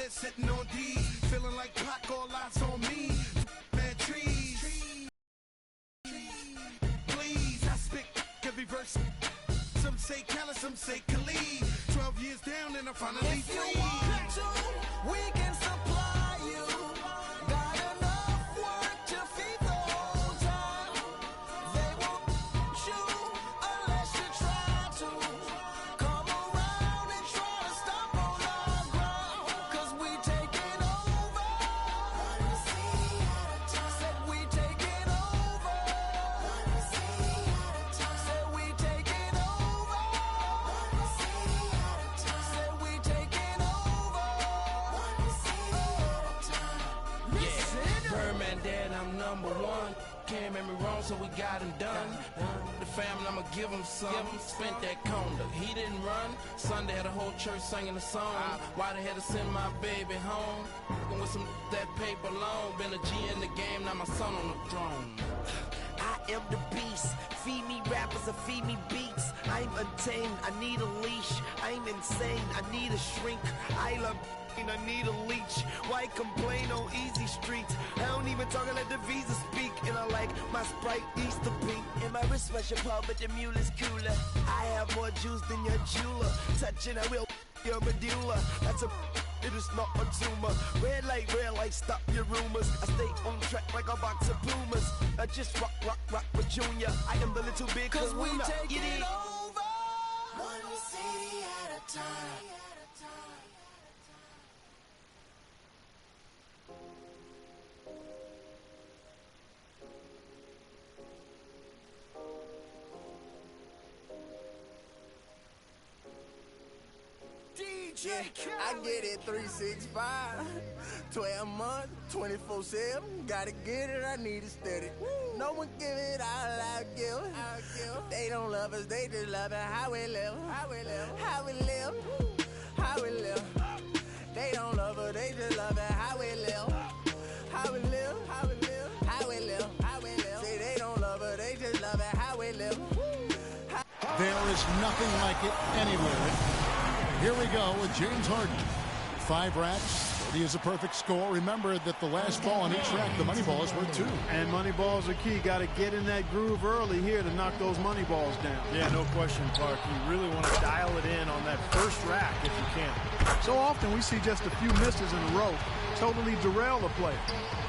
bed sitting on D, feeling like Pac, all eyes on me. Man, trees. Please, I spit every verse. Some say Khaled, some say Khalid. 12 years down and I'm finally free. If you want to, we can supply you. Got enough work to feed the whole town. They won't you unless you try to. Come around and try to stop on our ground. Cause we taking over. One city at a time. Said we taking over. One city at a time. Said we taking over. One city at a time. Said we taking over. One city at a time. Yeah, Birdman dead, I'm number one. Can't make me wrong, so we got him done. The family, I'ma give him some. Spent that conda, he didn't run. Sunday had a whole church singing a song. Why they had to send my baby home? With some that paper long. Been a G in the game, now my son on the throne. I am the beast. Feed me rappers or feed me beats. I'm untamed, I need a leash. I'm insane, I need a shrink. I love I need a leech. Why complain on easy streets? I don't even talk, I let the visa speak. And I like my Sprite Easter pink. And my wrist special pub, but the mule is cooler. I have more juice than your jeweler. Touching, I will your medulla. That's a it is not a tumor. Red light, stop your rumors. I stay on track like a box of Pumas. I just rock with Junior. I am the little big Cause we kahuna. taking Get it? over. One city at a time. Yeah, I get it 365, 12 months, 24/7. Gotta get it, I need it steady. No one give it all I give. They don't love us, they just love it. How we live, how we live, how we live, how we live. They don't love us, they just love it. How we live, how we live, how we live, how we live, how we live. Say they don't love us, they just love it. How we live. There is nothing like it anywhere. Here we go with James Harden. 5 racks. 30 is a perfect score. Remember that the last ball on each rack, the money ball is worth 2. And money balls are key. Got to get in that groove early here to knock those money balls down. Yeah, no question, Clark. You really want to dial it in on that first rack if you can. So often we see just a few misses in a row totally derail the play.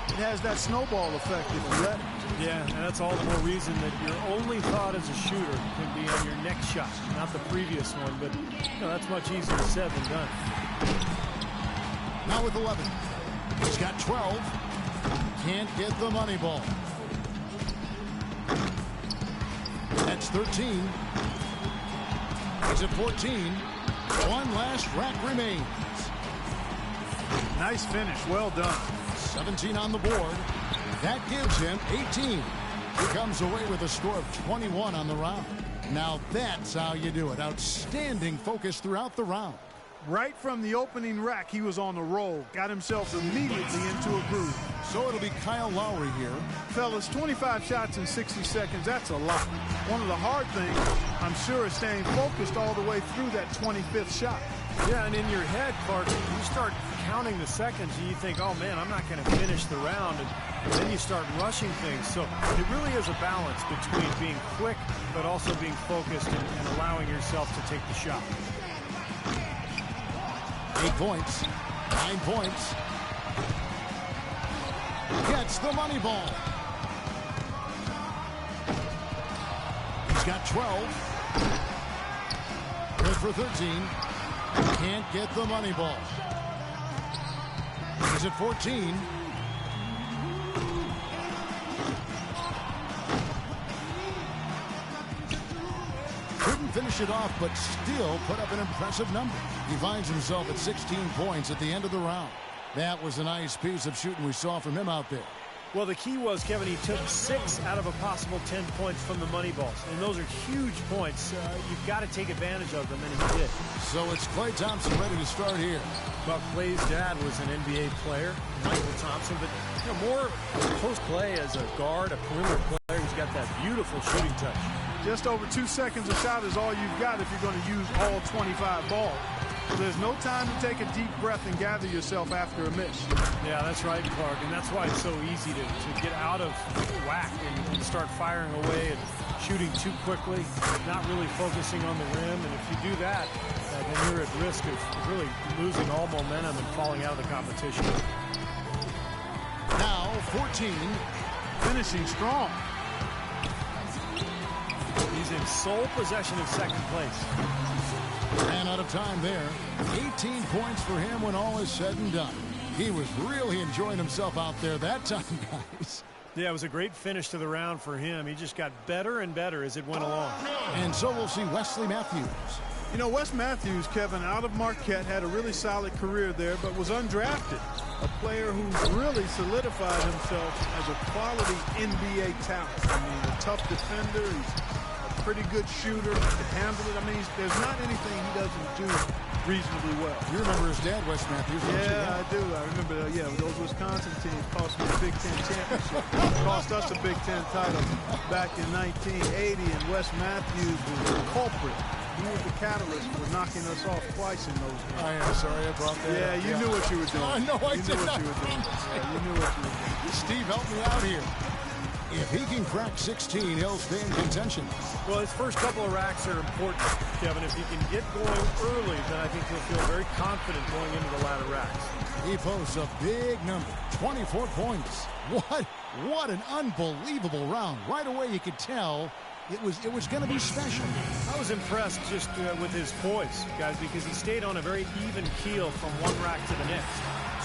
It has that snowball effect if you let it. Yeah, and that's all the more reason that your only thought as a shooter can be on your next shot, not the previous one. But you know, that's much easier said than done. Now with 11. He's got 12. Can't get the money ball. That's 13. He's at 14. One last rack remains. Nice finish. Well done. 17 on the board. That gives him 18. He comes away with a score of 21 on the round. Now that's how you do it. Outstanding focus throughout the round. Right from the opening rack, he was on the roll. Got himself immediately into a groove. So it'll be Kyle Lowry here. Fellas, 25 shots in 60 seconds, that's a lot. One of the hard things, I'm sure, is staying focused all the way through that 25th shot. Yeah, and in your head, Clark, you start counting the seconds and you think, oh man, I'm not going to finish the round, and then you start rushing things. So it really is a balance between being quick but also being focused and allowing yourself to take the shot. 8 points, 9 points. Gets the money ball. He's got 12. Good for 13. Can't get the money ball. He's at 14. Couldn't finish it off, but still put up an impressive number. He finds himself at 16 points at the end of the round. That was a nice piece of shooting we saw from him out there. Well, the key was, Kevin, he took 6 out of a possible 10 points from the money balls. And those are huge points. You've got to take advantage of them, and he did. So it's Klay Thompson ready to start here. Well, Klay's dad was an NBA player, Michael Thompson, but you know, more post Klay as a guard, a perimeter player who's got that beautiful shooting touch. Just over 2 seconds a shot is all you've got if you're going to use all 25 balls. There's no time to take a deep breath and gather yourself after a miss. Yeah, that's right, Clark, and that's why it's so easy to get out of whack and start firing away and shooting too quickly, not really focusing on the rim. And if you do that, then you're at risk of really losing all momentum and falling out of the competition. Now 14. Finishing strong. He's in sole possession of second place. Ran out of time there. 18 points for him when all is said and done. He was really enjoying himself out there that time, guys. Yeah, it was a great finish to the round for him. He just got better and better as it went along. And so we'll see Wesley Matthews. You know, Wes Matthews, Kevin, out of Marquette, had a really solid career there, but was undrafted. A player who's really solidified himself as a quality NBA talent. I mean, a tough defender. He's a pretty good shooter. He can handle it. I mean, there's not anything he doesn't do reasonably well. You remember his dad, Wes Matthews, don't you? Yeah, I do. I remember, those Wisconsin teams cost me a Big Ten championship. Cost us a Big Ten title back in 1980, and Wes Matthews was the culprit. He was the catalyst for knocking us off twice in those games. I am sorry I brought that Yeah, up. you knew what you were doing. No, I you did knew not. what you were doing. Yeah, you knew what you were doing. Steve, help me out here. If he can crack 16, he'll stay in contention. Well, his first couple of racks are important, Kevin. If he can get going early, then I think he'll feel very confident going into the latter racks. He posts a big number, 24 points. What an unbelievable round. Right away you could tell it was going to be special. I was impressed just with his poise, guys, because he stayed on a very even keel from one rack to the next.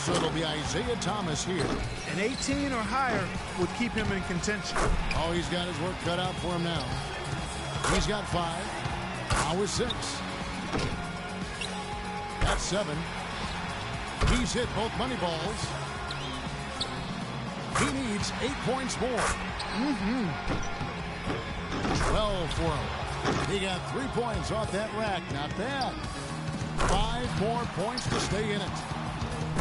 So it'll be Isaiah Thomas here. An 18 or higher would keep him in contention. Oh, he's got his work cut out for him now. He's got 5. Now with 6. That's 7. He's hit both money balls. He needs 8 points more. 12 for him. He got 3 points off that rack. Not bad. 5 more points to stay in it.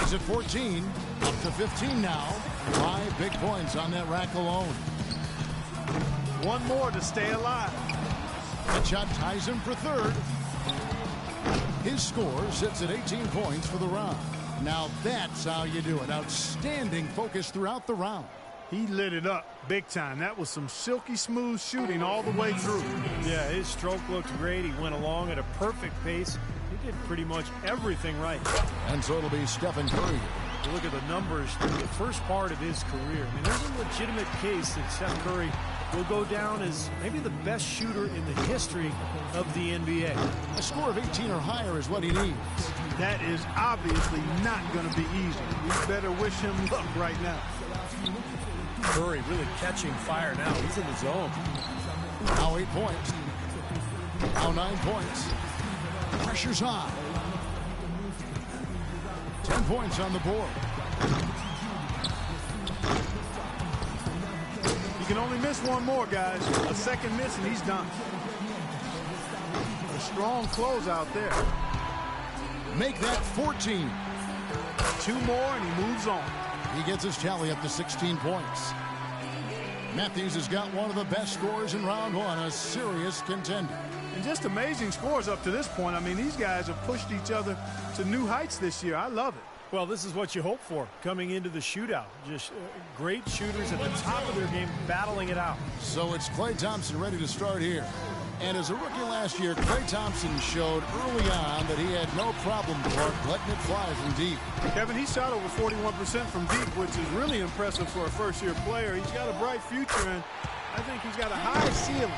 He's at 14. Up to 15 now. 5 big points on that rack alone. One more to stay alive. That shot ties him for third. His score sits at 18 points for the round. Now that's how you do it. Outstanding focus throughout the round. He lit it up big time. That was some silky smooth shooting all the way through. Yeah, his stroke looked great. He went along at a perfect pace. He did pretty much everything right. And so it'll be Stephen Curry. You look at the numbers through the first part of his career. I mean, there's a legitimate case that Steph Curry will go down as maybe the best shooter in the history of the NBA. A score of 18 or higher is what he needs. That is obviously not going to be easy. We better wish him luck right now. Curry really catching fire now. He's in the zone. Now 8 points. Now 9 points. Pressure's on. 10 points on the board. You can only miss one more, guys. A second miss and he's done. A strong close out there. Make that 14. 2 more and he moves on. He gets his tally up to 16 points. Matthews has got one of the best scores in round 1, a serious contender. And just amazing scores up to this point. I mean, these guys have pushed each other to new heights this year. I love it. Well, this is what you hope for coming into the shootout. Just great shooters at the top of their game battling it out. So it's Klay Thompson ready to start here. And as a rookie last year, Klay Thompson showed early on that he had no problem, Clark, letting it fly from deep. Kevin, he shot over 41% from deep, which is really impressive for a first-year player. He's got a bright future, and I think he's got a high ceiling.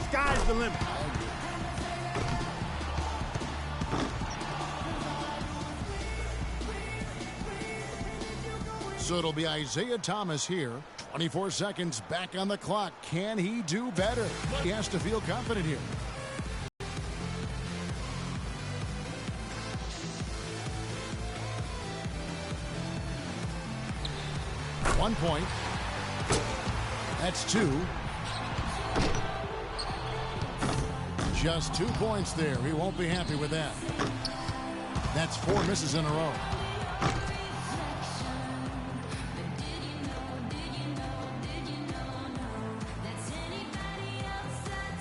Sky's the limit. So it'll be Isaiah Thomas here. 24 seconds back on the clock. Can he do better? He has to feel confident here. One point. That's 2. Just 2 points there. He won't be happy with that. That's 4 misses in a row.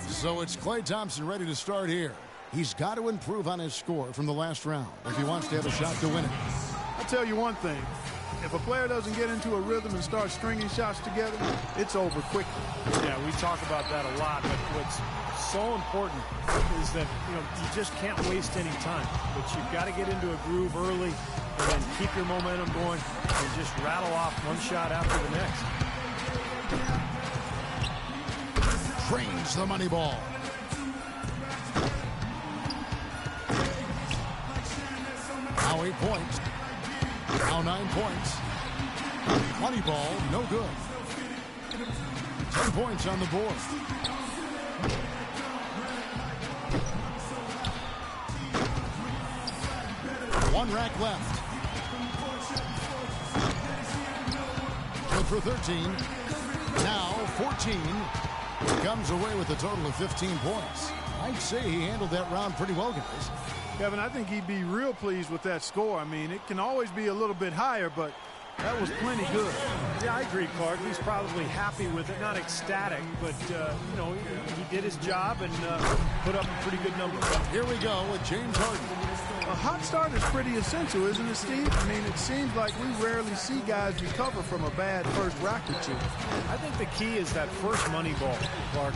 So it's Klay Thompson ready to start here. He's got to improve on his score from the last round if he wants to have a shot to win it. I'll tell you one thing. If a player doesn't get into a rhythm and start stringing shots together, it's over quickly. Yeah, we talk about that a lot, but what's so important is that you just can't waste any time. But you've got to get into a groove early and then keep your momentum going and just rattle off one shot after the next. Trains the money ball. Now 8 points. Now 9 points. Money ball, no good. 10 points on the board. One rack left. Good for 13. Now 14. Comes away with a total of 15 points. I'd say he handled that round pretty well, guys. Kevin, I think he'd be real pleased with that score. I mean, it can always be a little bit higher, but that was plenty good. Yeah, I agree, Clark. He's probably happy with it. Not ecstatic, but, he did his job and put up a pretty good number. Here we go with James Harden. A hot start is pretty essential, isn't it, Steve? I mean, it seems like we rarely see guys recover from a bad first rack or two. I think the key is that first money ball, Clark.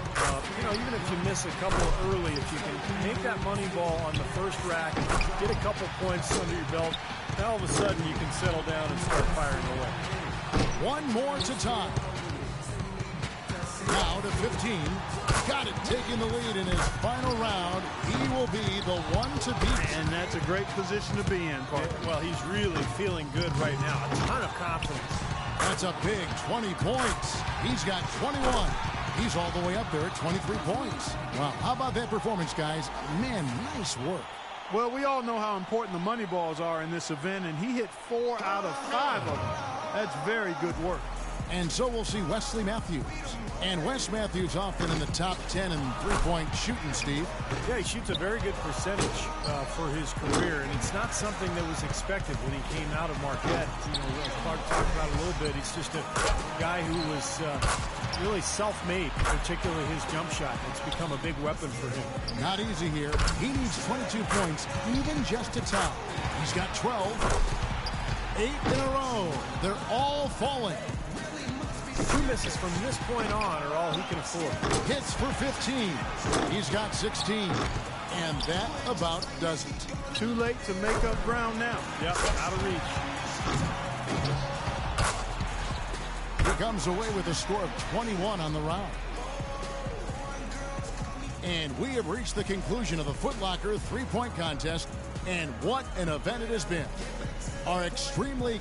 Even if you miss a couple early, if you can make that money ball on the first rack, get a couple points under your belt, then all of a sudden you can settle down and start firing away. One more to tie. Now to 15. Got it, taking the lead in his final round. He will be the one to beat. And that's a great position to be in, Parker. Well, he's really feeling good right now. A ton of confidence. That's a big 20 points. He's got 21. He's all the way up there at 23 points. Wow, how about that performance, guys? Man, nice work. Well, we all know how important the money balls are in this event, and he hit 4 out of 5 of them. That's very good work. And so we'll see Wesley Matthews. And Wes Matthews often in the top 10 in three-point shooting, Steve. Yeah, he shoots a very good percentage for his career, and it's not something that was expected when he came out of Marquette. As Clark talked about a little bit, he's just a guy who was really self-made, particularly his jump shot. It's become a big weapon for him. Not easy here. He needs 22 points, even just to tie. He's got 12. 8 in a row. They're all falling. 2 misses from this point on are all he can afford. Hits for 15. He's got 16. And that about does it. Too late to make up ground now. Yep, out of reach. He comes away with a score of 21 on the round. And we have reached the conclusion of the Foot Locker three-point contest. And what an event it has been. Our extremely